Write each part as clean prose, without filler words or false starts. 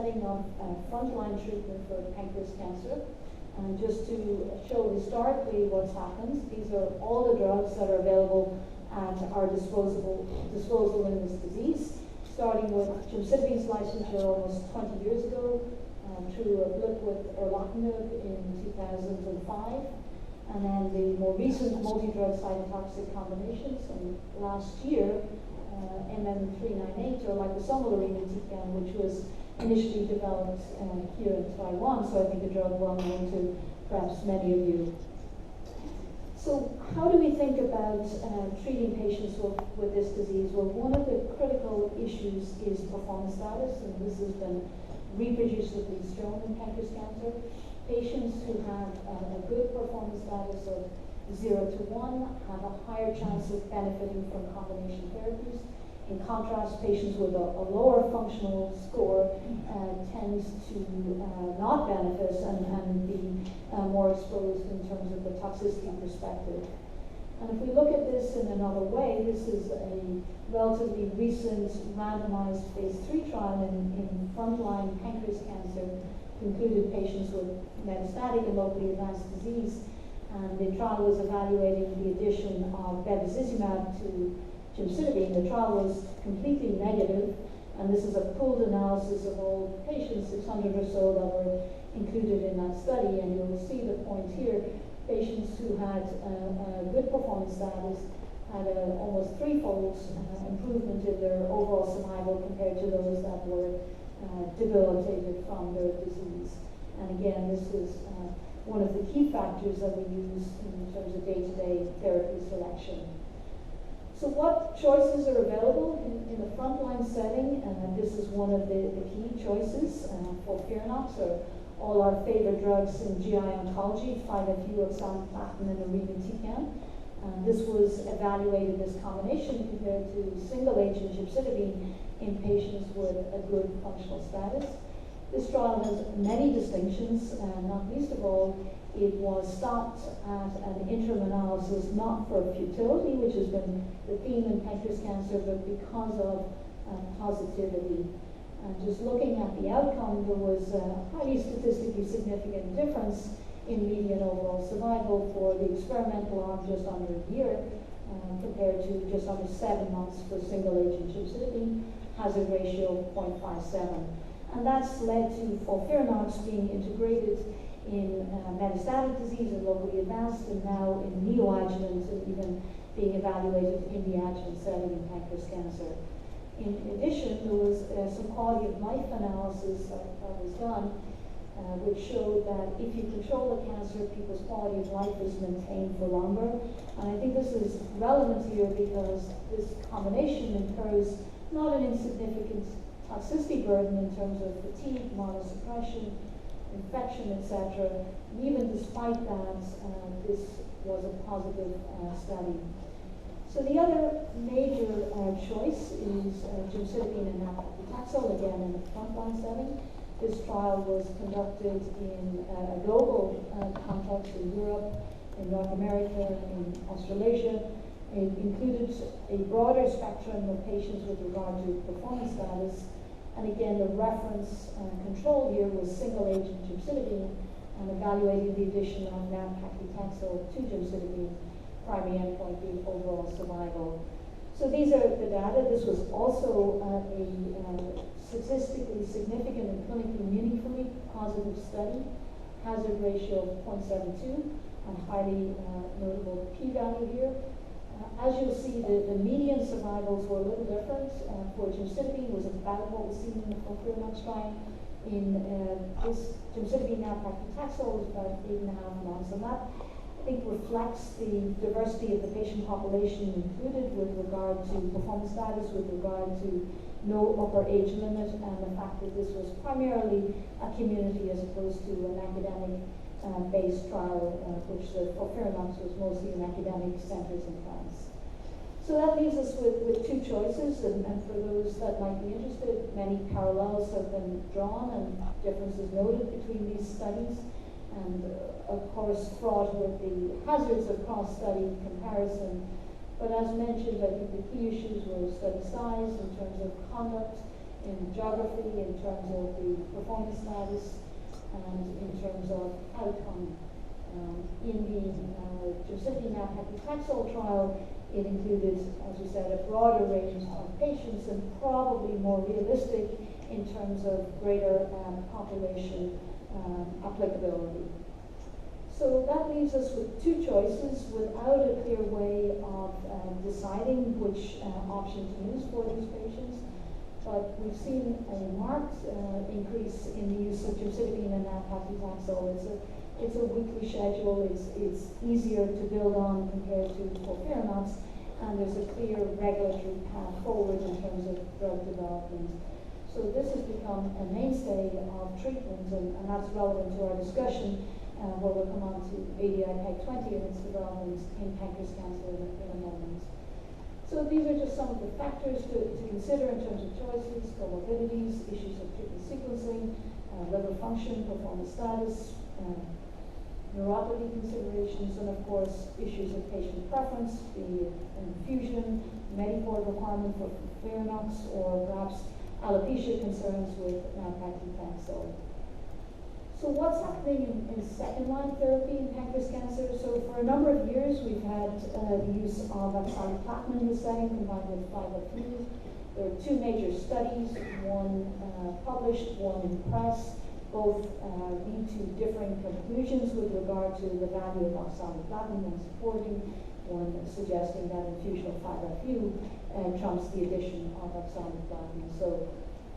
setting of frontline treatment for pancreas cancer. And just to show historically what's happened, these are all the drugs that are available at our disposal in this disease, starting with gemcitabine licensure almost 20 years ago, through a blip with erlotinib in 2005, and then the more recent multi-drug cytotoxic combinations. And last year, MM398, or liposomal irinotecan, which was initially developed here in Taiwan, so I think a drug well known to perhaps many of you. So how do we think about treating patients with this disease? Well, one of the critical issues is performance status, and this has been reproducibly shown in pancreas cancer. Patients who have a good performance status of 0 to 1 have a higher chance of benefiting from combination therapies. In contrast, patients with a lower functional score tends to not benefit and be more exposed in terms of the toxicity perspective. And if we look at this in another way, this is a relatively recent randomized phase 3 trial in frontline pancreas cancer, included patients with metastatic and locally advanced disease. And the trial was evaluating the addition of bevacizumab to gemcitabine. The trial was completely negative, and this is a pooled analysis of all patients, 600 or so that were included in that study. And you'll see the point here. Patients who had a good performance status had almost threefold improvement in their overall survival compared to those that were debilitated from their disease. And again, this is one of the key factors that we use in terms of day-to-day therapy selection. So what choices are available in the frontline setting? This is one of the key choices. FOLFIRINOX, or all our favorite drugs in GI oncology, 5-FU, oxaliplatin, and irinotecan. This was evaluated as combination compared to single-agent gemcitabine in patients with a good functional status. This trial has many distinctions, not least of all, it was stopped at an interim analysis not for futility, which has been the theme in pancreas cancer, but because of positivity. Just looking at the outcome, there was a highly statistically significant difference in median overall survival for the experimental arm, just under a year, compared to just under 7 months for single-agent gemcitabine, hazard ratio of 0.57. And that's led to FOLFIRINOX being integrated in metastatic disease and locally advanced, and now in neoadjuvant, and even being evaluated in the adjuvant setting in pancreas cancer. In addition, there was some quality of life analysis that was done, which showed that if you control the cancer, people's quality of life is maintained for longer. And I think this is relevant here because this combination incurs not an insignificant toxicity burden in terms of fatigue, myelosuppression, infection, etc. Even despite that, this was a positive study. So the other major choice is gemcitabine and nab-paclitaxel, again in the frontline setting. This trial was conducted in a global context in Europe, in North America, in Australasia. It included a broader spectrum of patients with regard to performance status. And again, the reference control here was single-agent gemcitabine and evaluating the addition of nab-paclitaxel to gemcitabine, primary endpoint being overall survival. So these are the data. This was also a statistically significant and clinically meaningfully positive study, hazard ratio of 0.72, and highly notable p-value here. As you'll see, the median survivals were a little different. For gemcitabine was about what was seen in the FOLFIRINOX trial. In this gemcitabine nab-paclitaxel was about 8.5 months, and that I think reflects the diversity of the patient population included with regard to performance status, with regard to no upper age limit, and the fact that this was primarily a community as opposed to an academic based trial, which the FOLFIRINOX was mostly in academic centers in France. So that leaves us with two choices, and for those that might be interested, many parallels have been drawn and differences noted between these studies, and of course fraught with the hazards of cross-study comparison. But as mentioned, I think the key issues were study size in terms of conduct, in geography, in terms of the performance status, and in terms of outcome. In the gemcitabine paclitaxel trial, it included, as we said, a broader range of patients and probably more realistic in terms of greater population applicability. So that leaves us with two choices without a clear way of deciding which option to use for these patients. But we've seen a marked increase in the use of gemcitabine and paclitaxel. It's a weekly schedule. It's easier to build on compared to FOLFIRINOX, and there's a clear regulatory path forward in terms of drug development. So this has become a mainstay of treatment, and that's relevant to our discussion, where we'll come on to ADI-PEG20 and its development in pancreas cancer in a moment. So these are just some of the factors to consider in terms of choices, comorbidities, issues of treatment sequencing, liver function, performance status, neuropathy considerations, and of course issues of patient preference, the infusion, Mediport requirement for FOLFIRINOX, or perhaps alopecia concerns with paclitaxel. So what's happening in second-line therapy in pancreas cancer? So for a number of years, we've had the use of oxaliplatin in this setting combined with 5-FU. There are two major studies, one published, one in press. Both lead to differing conclusions with regard to the value of oxaliplatin, one supporting, one suggesting that infusion of 5-FU trumps the addition of oxaliplatin. So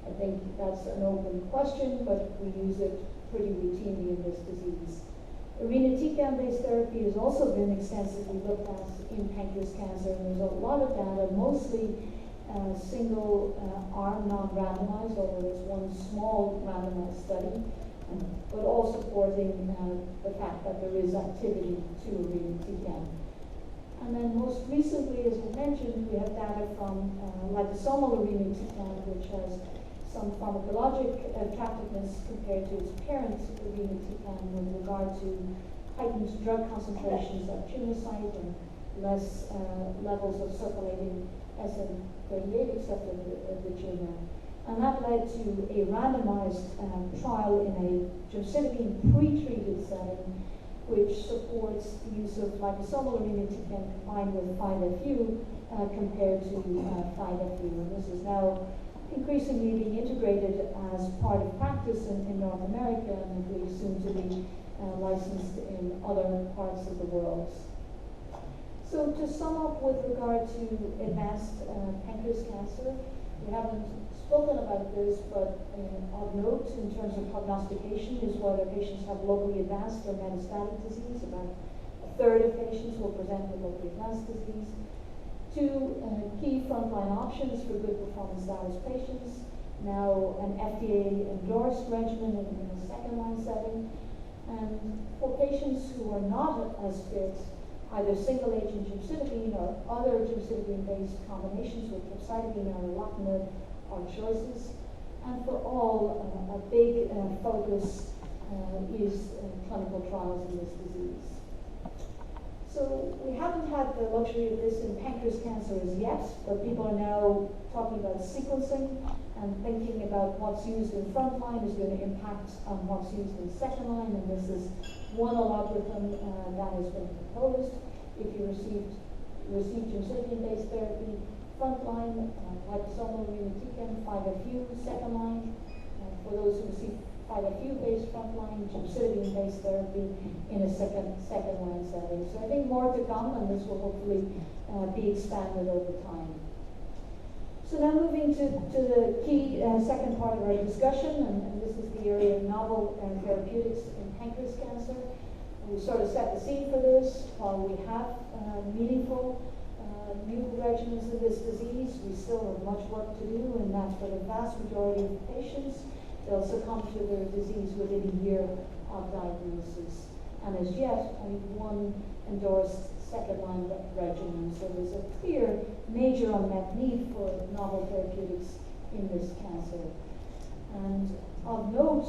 I think that's an open question, but we use it pretty routinely in this disease. Irinotecan-based therapy has also been extensively looked at in pancreas cancer, and there's a lot of data, mostly single arm, non-randomized, although there's one small randomized study, but all supporting the fact that there is activity to irinotecan. And then most recently, as we mentioned, we have data from liposomal irinotecan, which has some pharmacologic attractiveness compared to its parent irinotecan with regard to heightened drug concentrations at tumor site and less levels of circulating SN38 receptor of the tumor. And that led to a randomized trial in a gemcitabine pre-treated setting, which supports the use of liposomal irinotecan combined with 5-FU compared to 5-FU. And this is now increasingly being integrated as part of practice in North America, and will be soon to be licensed in other parts of the world. So to sum up with regard to advanced pancreas cancer, we haven't spoken about this, but of note in terms of prognostication is whether patients have locally advanced or metastatic disease. About a third of patients will present with locally advanced disease. Two key frontline options for good performance status patients. Now an FDA-endorsed regimen in a second-line setting. And for patients who are not as fit, either single-agent gemcitabine or other gemcitabine-based combinations with capecitabine or erlotinib are choices. And for all, a big focus is clinical trials in this disease. So we haven't had the luxury of this in pancreas cancer as yet, but people are now talking about sequencing and thinking about what's used in frontline is going to impact on what's used in second line, and this is one algorithm that has been proposed. If you received gemcitabine-based therapy, frontline, liposomal irinotecan, 5-FU, second line. For those who receive 5-FU-based frontline, gemcitabine-based therapy in a second line setting. So I think more to come, and this will hopefully be expanded over time. So now moving to the key second part of our discussion, and this is the area of novel therapeutics in pancreas cancer. And we sort of set the scene for this. While we have meaningful new regimens of this disease, we still have much work to do, and that for the vast majority of patients, they'll succumb to their disease within a year of diagnosis. And as yet, only one endorsed second-line regimen. So there's a clear major unmet need for novel therapeutics in this cancer. And of note,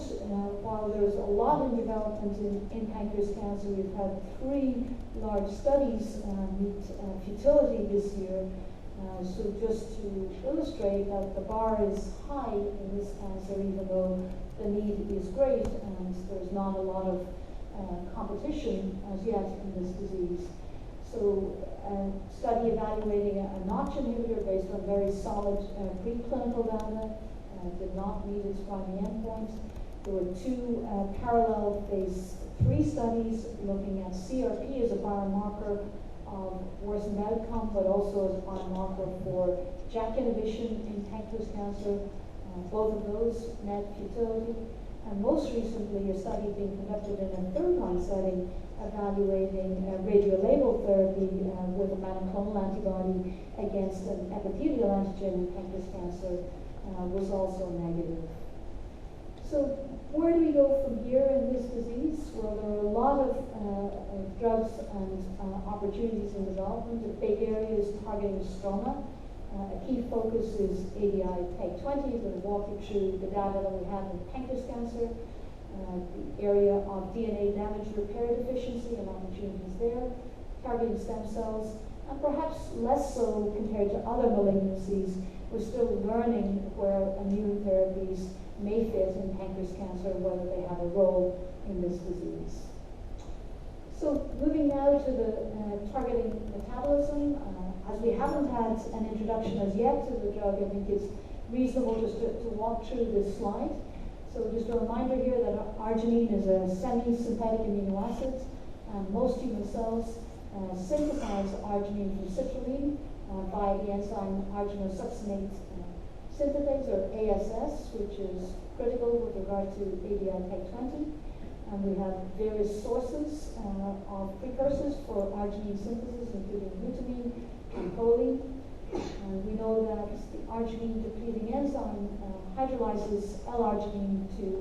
while there's a lot in development in pancreas cancer, we've had 3 large studies meet futility this year. So just to illustrate that the bar is high in this cancer, even though the need is great and there's not a lot of competition as yet in this disease. So a study evaluating a notch inhibitor based on very solid preclinical data did not meet its primary endpoint. There were two parallel phase 3 studies looking at CRP as a biomarker of worsened outcome, but also as a biomarker for JAK inhibition in pancreas cancer. Both of those met futility. And most recently, a study being conducted in a third-line setting evaluating radiolabeled therapy with a monoclonal antibody against an epithelial antigen in pancreas cancer was also negative. So where do we go from here in this disease? Well, there are a lot of drugs and opportunities in development. A big area is targeting stroma. A key focus is ADI-PEG20. I'm going to walk you through the data that we have in pancreas cancer, the area of DNA damage repair deficiency and opportunities there, targeting stem cells, and perhaps less so compared to other malignancies. We're still learning where immune therapies may fit in pancreas cancer, whether they have a role in this disease. So moving now to the targeting metabolism, as we haven't had an introduction as yet to the drug, I think it's reasonable just to walk through this slide. So just a reminder here that arginine is a semi-synthetic amino acid, and most human cells synthesize arginine from citrulline by the enzyme arginosuccinate synthetase, or ASS, which is critical with regard to ADI-PEG20. And we have various sources of precursors for arginine synthesis, including glutamine and choline. And we know that the arginine depleting enzyme hydrolyzes L-arginine to